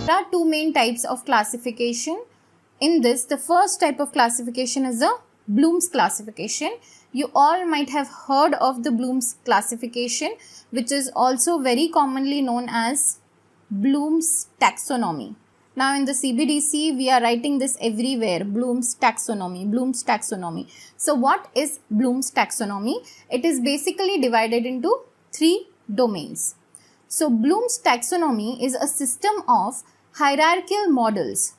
There are two main types of classification. In this, the first type of classification is the Bloom's classification. You all might have heard of the Bloom's classification, which is also very commonly known as Bloom's taxonomy. Now in the CBDC, we are writing this everywhere, Bloom's taxonomy, Bloom's taxonomy. So what is Bloom's taxonomy? It is basically divided into three domains. So Bloom's taxonomy is a system of hierarchical models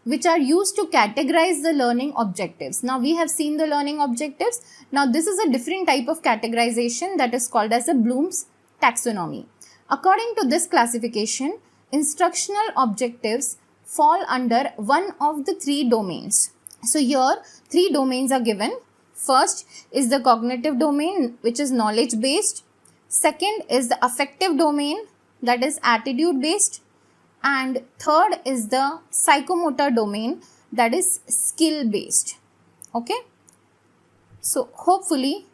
which are used to categorize the learning objectives. Now we have seen the learning objectives. Now this is a different type of categorization that is called as a Bloom's taxonomy. According to this classification, instructional objectives fall under one of the three domains. So here three domains are given. First is the cognitive domain, which is knowledge based. Second is the affective domain, that is attitude based. And third is the psychomotor domain, that is skill based. Okay. So hopefully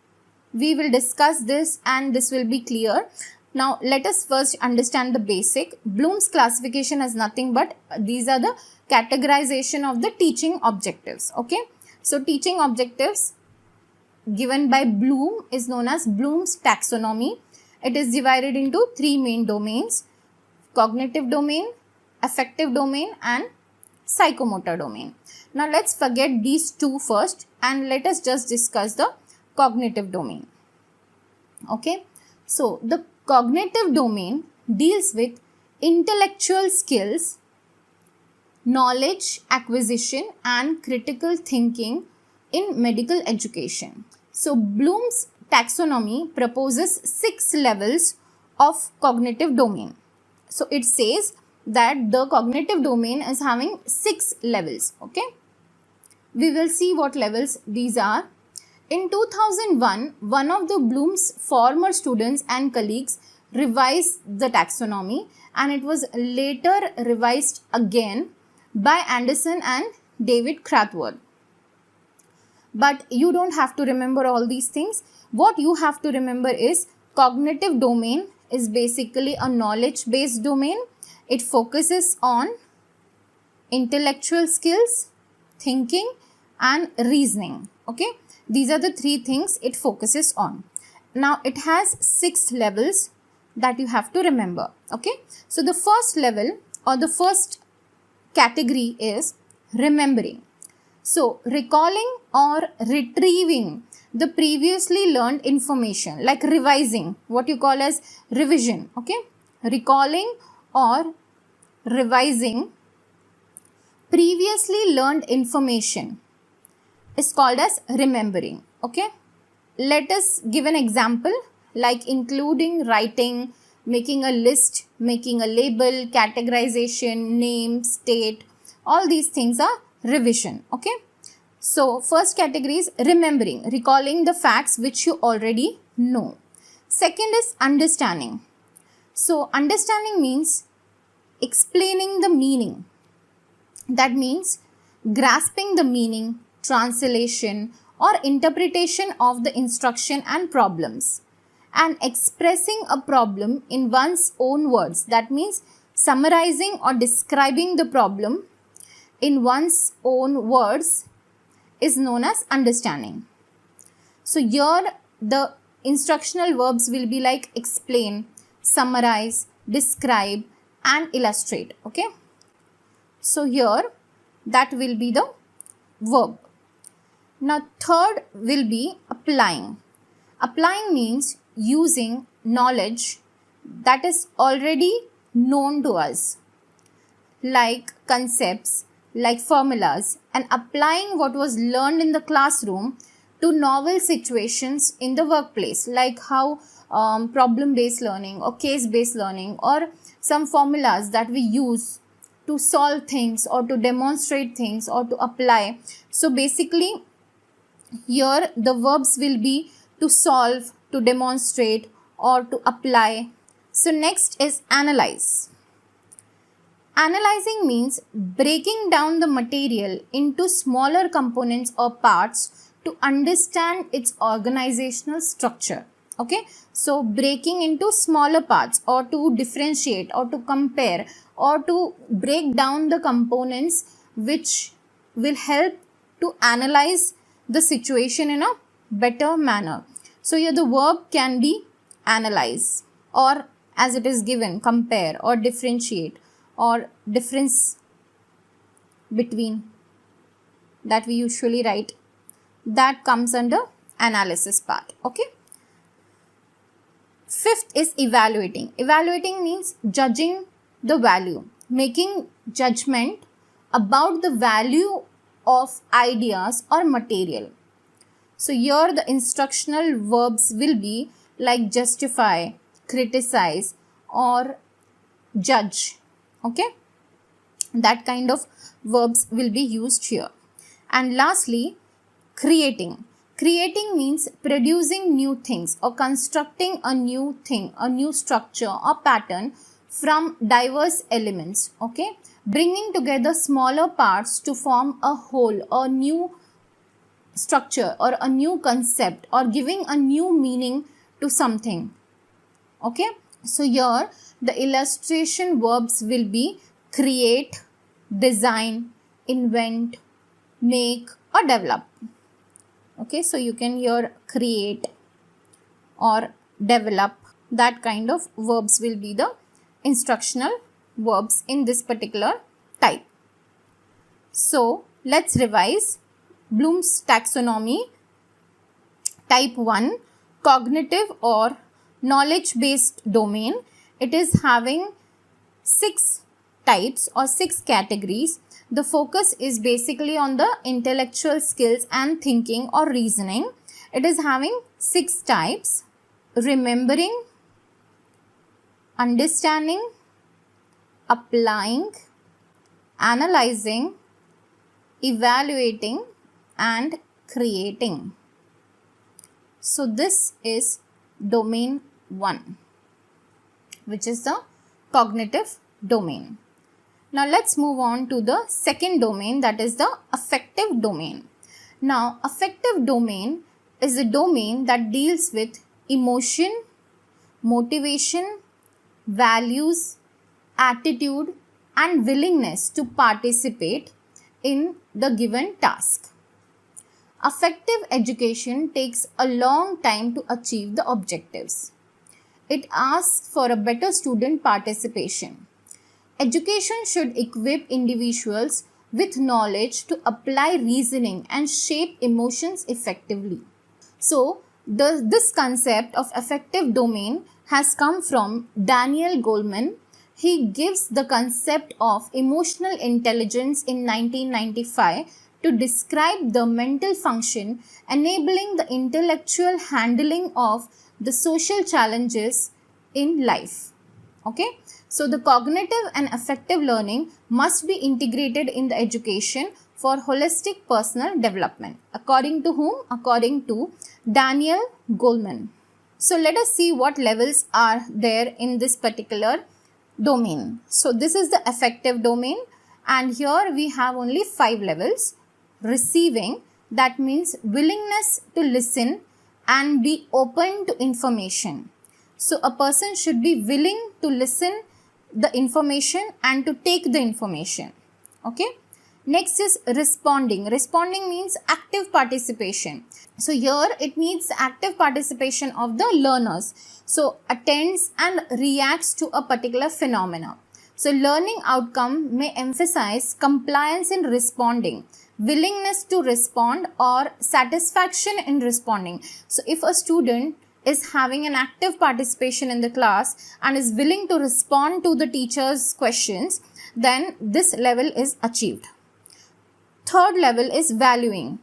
we will discuss this and this will be clear. Now let us first understand the basic. Bloom's classification is nothing but these are the categorization of the teaching objectives. Okay. So teaching objectives given by Bloom is known as Bloom's taxonomy. It is divided into three main domains: cognitive domain, affective domain and psychomotor domain. Now let's forget these two first and let us just discuss the cognitive domain. Okay. So the cognitive domain deals with intellectual skills, knowledge acquisition and critical thinking in medical education. So Bloom's taxonomy proposes 6 levels of cognitive domain. So it says that the cognitive domain is having 6 levels. Okay. We will see what levels these are. In 2001, one of the Bloom's former students and colleagues revised the taxonomy and it was later revised again by Anderson and David Krathwood. But you don't have to remember all these things. What you have to remember is cognitive domain is basically a knowledge based domain. It focuses on intellectual skills, thinking and reasoning. Okay. These are the three things it focuses on. Now it has 6 levels that you have to remember. Okay. So the first level or the first category is remembering. So recalling or retrieving the previously learned information, like revising, what you call as revision. Okay. Recalling or revising previously learned information is called as remembering. Okay. Let us give an example, like including writing, making a list, making a label, categorization, name, state, all these things are revision. Okay. So first category is remembering, recalling the facts which you already know. Second is understanding. So understanding means explaining the meaning. That means grasping the meaning, translation or interpretation of the instruction and problems, and expressing a problem in one's own words. That means summarizing or describing the problem in one's own words is known as understanding. So here the instructional verbs will be like explain, summarize, describe and illustrate. Okay. So here that will be the verb. Now third will be applying. Applying means using knowledge that is already known to us, like concepts, like formulas, and applying what was learned in the classroom to novel situations in the workplace, like how problem-based learning or case-based learning or some formulas that we use to solve things or to demonstrate things or to apply. So basically here the verbs will be to solve, to demonstrate or to apply. So next is analyze. Analyzing means breaking down the material into smaller components or parts to understand its organizational structure. Okay, so breaking into smaller parts, or to differentiate, or to compare, or to break down the components which will help to analyze the situation in a better manner. So here the verb can be analyze, or as it is given, compare or differentiate, or difference between, that we usually write, that comes under analysis part. Okay. Fifth is evaluating. Evaluating means judging the value, making judgment about the value of ideas or material. So here the instructional verbs will be like justify, criticize, or judge. Okay, that kind of verbs will be used here. And lastly, creating. Creating means producing new things or constructing a new thing, a new structure or pattern from diverse elements. Okay, bringing together smaller parts to form a whole or new structure or a new concept, or giving a new meaning to something. Okay, so here the illustration verbs will be create, design, invent, make, or develop. Okay, so you can here create or develop, that kind of verbs will be the instructional verbs in this particular type. So let's revise Bloom's taxonomy. Type 1, cognitive or knowledge based domain. It is having 6 types or 6 categories. The focus is basically on the intellectual skills and thinking or reasoning. It is having 6 types: remembering, understanding, applying, analyzing, evaluating, and creating. So this is domain 1, which is the cognitive domain. Now let's move on to the second domain, that is the affective domain. Now affective domain is a domain that deals with emotion, motivation, values, attitude, and willingness to participate in the given task. Affective education takes a long time to achieve the objectives. It asks for a better student participation. Education should equip individuals with knowledge to apply reasoning and shape emotions effectively. So, this concept of affective domain has come from Daniel Goleman. He gives the concept of emotional intelligence in 1995 to describe the mental function enabling the intellectual handling of the social challenges in life. Okay, so the cognitive and affective learning must be integrated in the education for holistic personal development. According to whom? According to Daniel Goleman. So let us see what levels are there in this particular domain. So this is the affective domain, and here we have only 5 levels. Receiving, that means willingness to listen and be open to information. So a person should be willing to listen the information and to take the information. Okay. Next is responding. Responding means active participation. So here it needs active participation of the learners. So attends and reacts to a particular phenomena. So learning outcome may emphasize compliance in responding, willingness to respond, or satisfaction in responding. So if a student is having an active participation in the class and is willing to respond to the teacher's questions, then this level is achieved. Third level is valuing.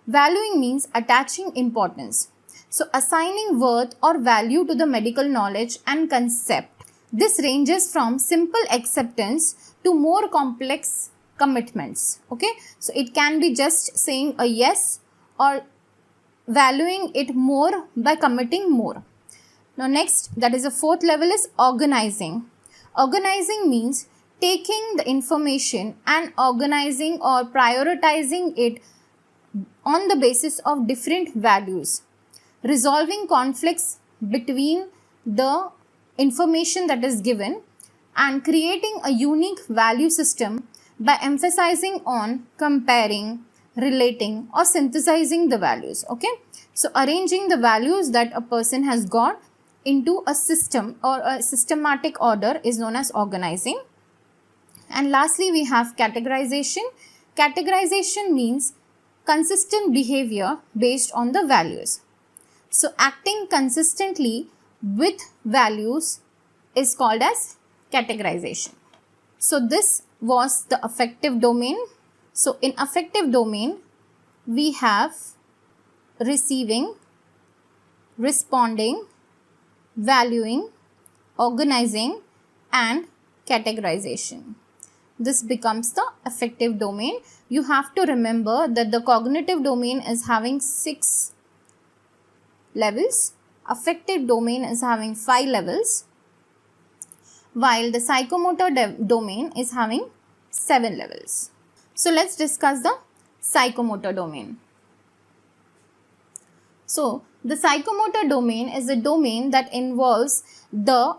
Valuing means attaching importance. So assigning worth or value to the medical knowledge and concept. This ranges from simple acceptance to more complex commitments. Okay, so it can be just saying a yes or valuing it more by committing more. Now next, that is the fourth level, is organizing. Organizing means taking the information and organizing or prioritizing it on the basis of different values. Resolving conflicts between the information that is given and creating a unique value system by emphasizing on comparing, relating or synthesizing the values. Okay, so arranging the values that a person has got into a system or a systematic order is known as organizing. And lastly, we have categorization. Categorization means consistent behavior based on the values. So acting consistently with values is called as categorization. So this was the affective domain. So in affective domain, we have receiving, responding, valuing, organizing and categorization. This becomes the affective domain. You have to remember that the cognitive domain is having 6 levels. Affective domain is having 5 levels, while the psychomotor domain is having 7 levels. So let's discuss the psychomotor domain. So the psychomotor domain is a domain that involves the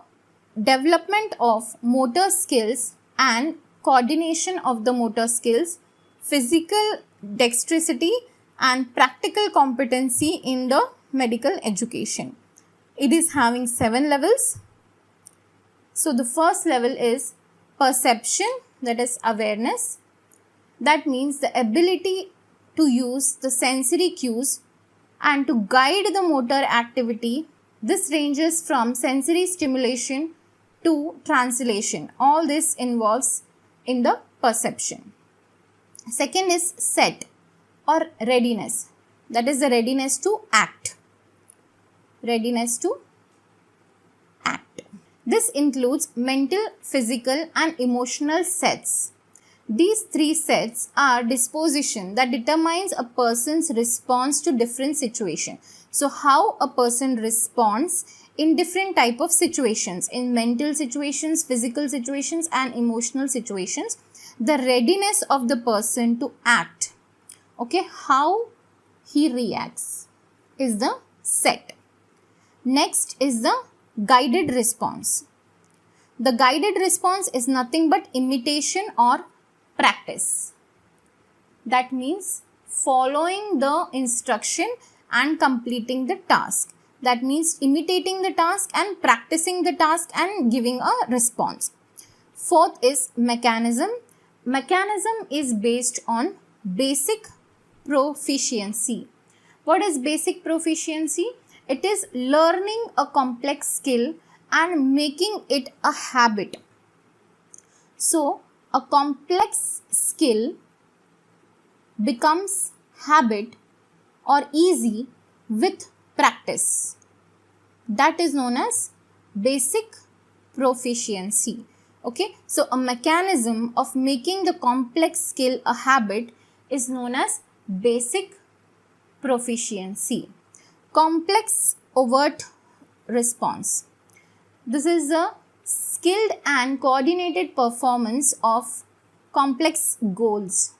development of motor skills and coordination of the motor skills, physical dexterity and practical competency in the medical education. It is having 7 levels. So the first level is perception, that is awareness. That means the ability to use the sensory cues and to guide the motor activity. This ranges from sensory stimulation to translation. All this involves in the perception. Second is set or readiness. That is the readiness to act. Readiness to act. This includes mental, physical and emotional sets. These 3 sets are disposition that determines a person's response to different situations. So how a person responds in different type of situations, in mental situations, physical situations and emotional situations. The readiness of the person to act, okay, how he reacts is the set. Next is the guided response. The guided response is nothing but imitation or practice. That means following the instruction and completing the task. That means imitating the task and practicing the task and giving a response. Fourth is mechanism. Mechanism is based on basic proficiency. What is basic proficiency? It is learning a complex skill and making it a habit. So, a complex skill becomes habit or easy with practice. That is known as basic proficiency. Okay, so a mechanism of making the complex skill a habit is known as basic proficiency. Complex overt response. This is a skilled and coordinated performance of complex goals.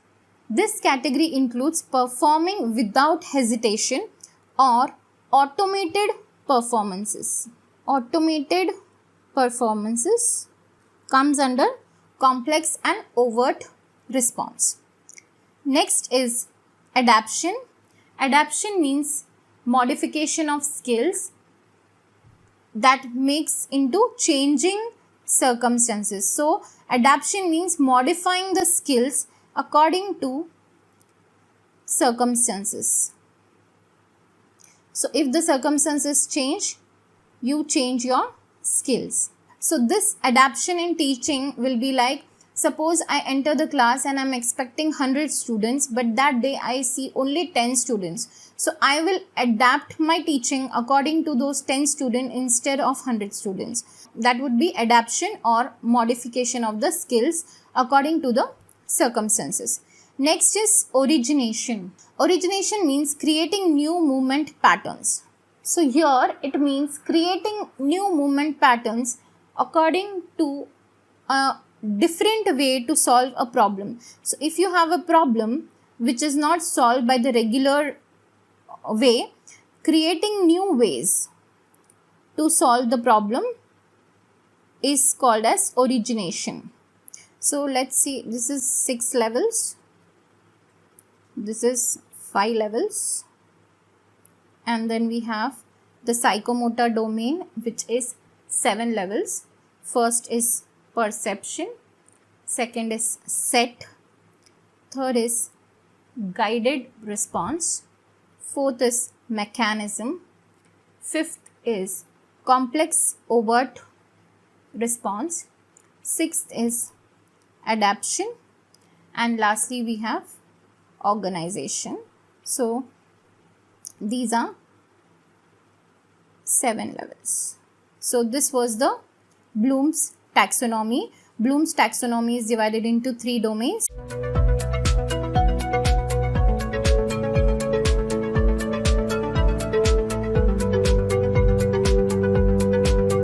This category includes performing without hesitation or automated performances. Automated performances comes under complex and overt response. Next is adaptation. Adaptation means modification of skills that makes into changing circumstances. So, adaptation means modifying the skills according to circumstances. So, if the circumstances change, you change your skills. So, this adaptation in teaching will be like, suppose I enter the class and I am expecting 100 students, but that day I see only 10 students. So, I will adapt my teaching according to those 10 students instead of 100 students. That would be adaptation or modification of the skills according to the circumstances. Next is origination. Origination means creating new movement patterns. So, here it means creating new movement patterns according to a different way to solve a problem. So, if you have a problem which is not solved by the regular way, creating new ways to solve the problem is called as origination. So let's see, this is 6 levels, this is 5 levels, and then we have the psychomotor domain, which is 7 levels. First is perception, second is set, third is guided response, fourth is mechanism, fifth is complex overt response, sixth is adaptation, and lastly we have organization. So these are 7 levels. So this was the Bloom's taxonomy. Bloom's taxonomy is divided into 3 domains.